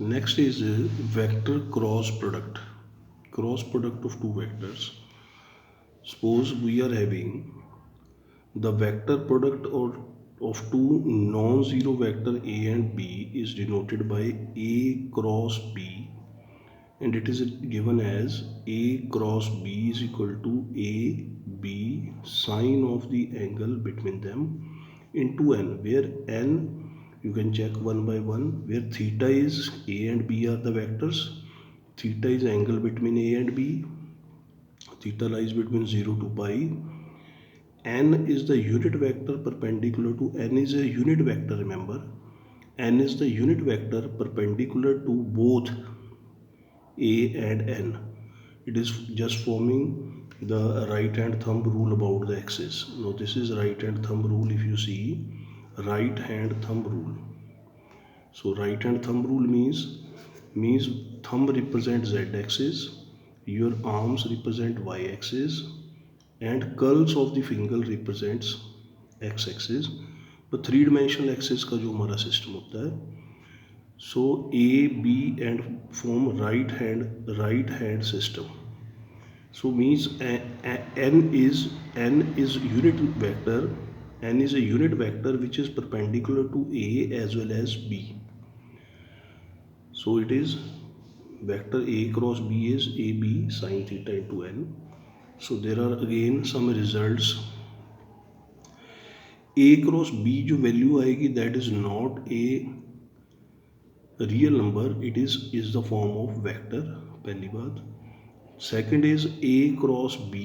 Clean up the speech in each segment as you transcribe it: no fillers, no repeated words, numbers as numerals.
Next is vector cross product. Cross product of two vectors. Suppose we are having the vector product of two non-zero vector A and B is denoted by A cross B, and it is given as A cross B is equal to A B sine of the angle between them into n, where n you can check one by one, where theta is A and B are the vectors, theta is angle between A and B, theta lies between 0 to pi, n is the unit vector perpendicular to, n is a unit vector, remember, n is the unit vector perpendicular to both A and n. It is just forming the right hand thumb rule about the axis. Now this is right hand thumb rule. If you see, right hand thumb rule. So right hand thumb rule means thumb represents z axis, your arms represent y axis, and curls of the finger represents x axis. तो three dimensional axis का जो हमारा system होता है, so A B and form right hand system. So means n is unit vector, n is a unit vector which is perpendicular to A as well as B. So it is vector A cross B is AB sine theta into n. So there are again some results. A cross B जो value आएगी that is not a real number, it is the form of vector, पहली बात. Second is A cross B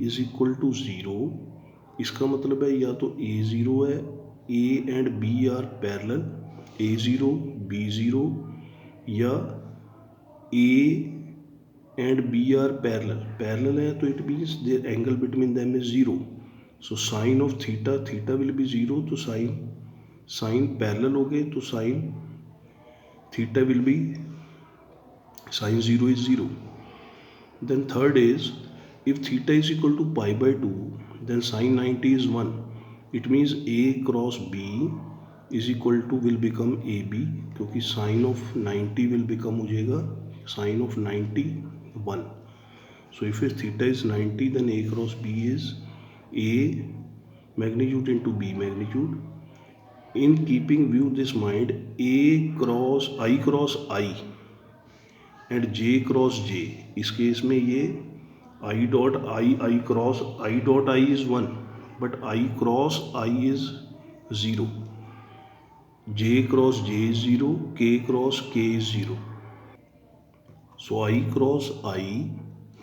is equal to zero. इसका मतलब है या तो A zero है, A and B are parallel, A zero B zero, या A and B are parallel है तो it means their angle between them is zero. So sine of theta, theta will be zero, तो sine parallel हो गए तो sine theta will be sine zero is zero. Then third is, if theta is equal to pi by 2, then sine 90 is 1. It means A cross B is equal to will become AB, क्योंकि sine of 90 will become हो जाएगा sine of 90 1. So if theta is 90, then A cross B is A magnitude into B magnitude. In keeping view this mind, A cross I and J cross J, इस case में ये I dot I is one, but I cross I is zero, J cross J is zero, K cross K is zero. So I cross I,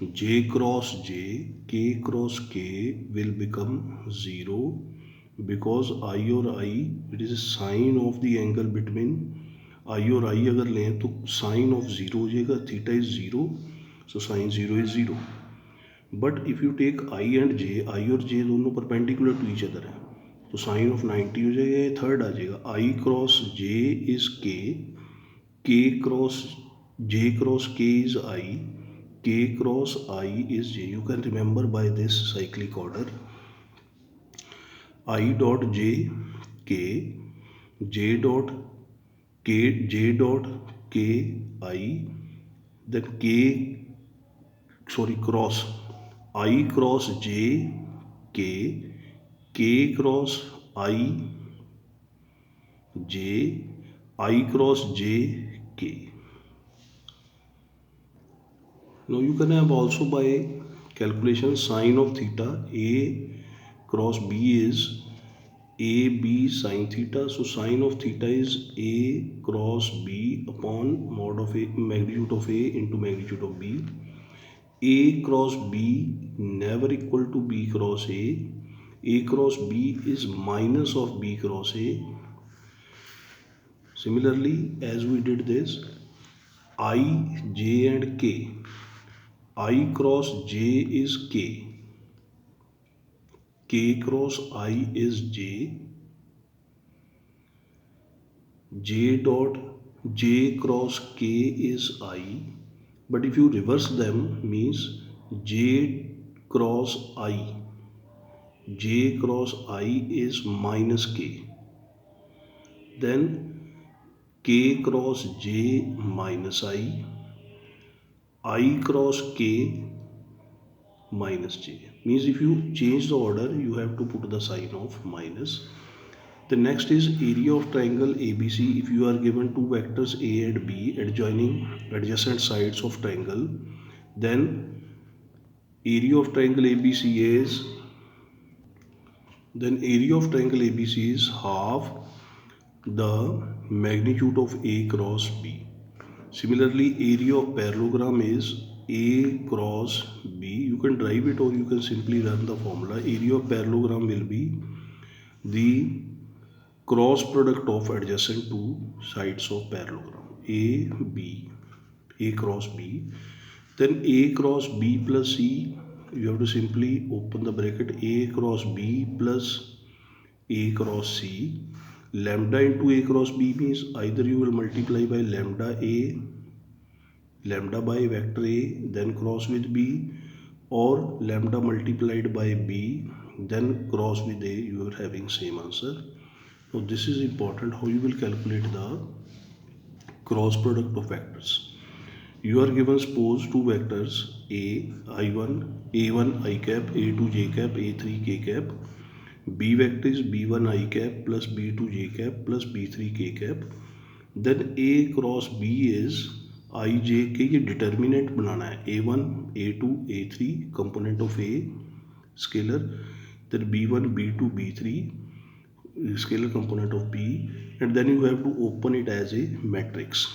J cross J, K cross K will become zero, because I और I it is sine of the angle between, I और I अगर लें तो sign of zero हो जाएगा, theta is zero, so sine zero is zero. But if you take I and J, I और J दोनों perpendicular to each other है, तो साइन ऑफ 90 हो जाएगा, ये थर्ड आ जाएगा. I cross J is K cross J cross K is I, K cross I is J. You can remember by this cyclic order, I dot J K, J dot K, J dot K I, then cross I cross J K cross I J, I cross J के. Now you can have also by calculation sine of theta, A cross B is A B sine theta. So sine of theta is A cross B upon mod of A, magnitude of A into magnitude of B. A cross B never equal to B cross A. A cross B is minus of B cross A. Similarly, as we did this, I, J and K. I cross J is K cross I is J dot J cross K is I. But if you reverse them, means J cross I is minus K. Then k cross j minus I cross k minus j. Means if you change the order, you have to put the sign of minus. The next is area of triangle ABC. If you are given two vectors A and B adjoining adjacent sides of triangle, then area of triangle ABC is half the magnitude of A cross B. Similarly, area of parallelogram is A cross B. You can derive it or you can simply run the formula. Area of parallelogram will be the cross product of adjacent two sides of parallelogram. A cross B. Then A cross B plus C, you have to simply open the bracket, A cross B plus A cross C. Lambda into A cross B means either you will multiply by lambda by vector A, then cross with B, or lambda multiplied by B, then cross with A. You are having same answer. Now this is important, how you will calculate the cross product of vectors. You are given suppose two vectors A1 I cap, A2 J cap, A3 K cap. B vector is B1 I cap plus B2 J cap plus B3 K cap. Then A cross B is I J के ये determinant बनाना है A1 A2 A3 component of A scalar, then B1 B2 B3 scalar component of B, and then you have to open it as a matrix.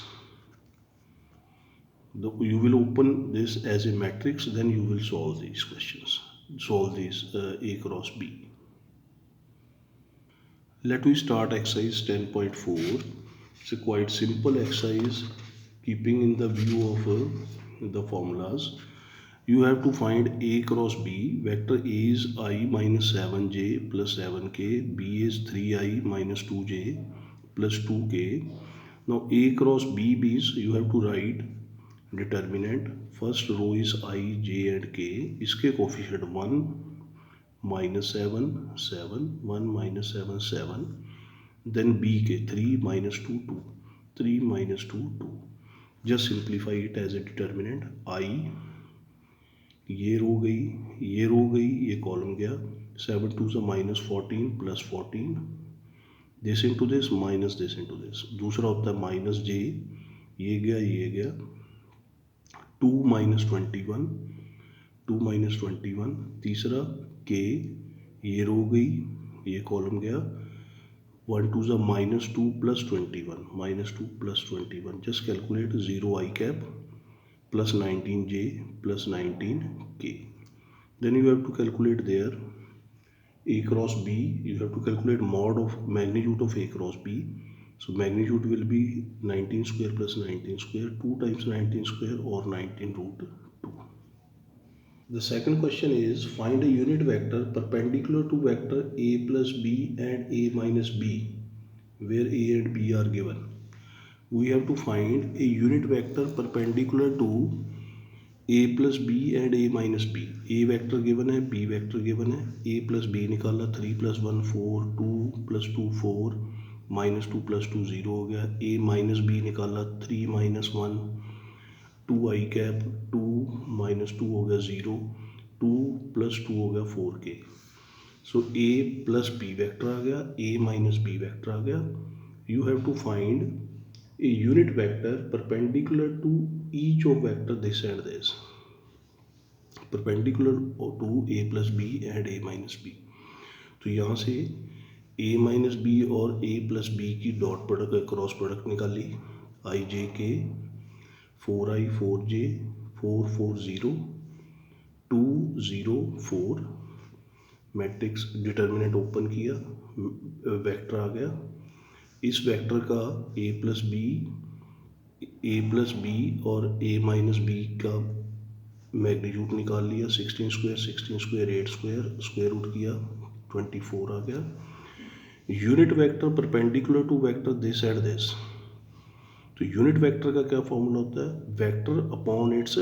You will open this as a matrix, then you will solve these questions, solve these A cross B. Let me start exercise 10.4. It's a quite simple exercise, keeping in the view of the formulas. You have to find A cross B. Vector A is I minus 7j plus 7k, B is 3i minus 2j plus 2k. Now A cross B means you have to write determinant. First row is I, j and k. इसके coefficient 1, minus 7, 7, 1 minus 7, 7. Then B के 3 minus 2, 2. 3 minus 2, 2. Just simplify it as a determinant. I, ये रो गई, ये column गया. 7 2 से minus 14 plus 14. This into this minus this into this. दूसरा होता है minus j, ये गया. 2 minus 21, 2 minus 21. तीसरा k, ये रो गई, ये कॉलम गया. 1 2 से minus 2 plus 21, minus 2 plus 21. Just calculate 0 I cap plus 19j plus 19k. Then you have to calculate there A cross B. You have to calculate mod of magnitude of A cross B. So magnitude will be 19 square plus 19 square, 2 times 19 square or 19 root 2. The second question is find a unit vector perpendicular to vector A plus B and A minus B, where A and B are given. We have to find a unit vector perpendicular to A plus B and A minus B. A vector given है, B vector given है. A plus B निकाला, 3 plus 1 4, 2 plus 2 4, minus 2 plus 2 0 हो गया. A minus B निकाला, 3 minus 1 2 I cap, 2 minus 2 हो गया 0, 2 plus 2 हो गया 4k. So A plus B vector आ गया, A minus B vector आ गया. You have to find a unit vector perpendicular to each of vector this and this, perpendicular to A plus B and A minus B. तो यहाँ से A minus B और A plus B की dot product cross product निकाली. I J K 4I 4J 4 4 0 2 0 4. Matrix determinant open किया, vector आ गया. इस vector का A प्लस बी और A माइनस बी का मैग्नीट्यूड निकाल लिया. 16 स्क्वायर 8 स्क्वायर रूट किया, 24 आ गया. Unit vector perpendicular to vector this and this. तो यूनिट वेक्टर का क्या फॉर्मूला होता है? Vector upon its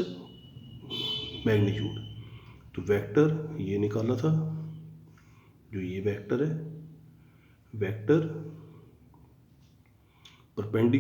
magnitude. तो वेक्टर ये निकाला था, जो ये वेक्टर है, वेक्टर परपेंडिकुलर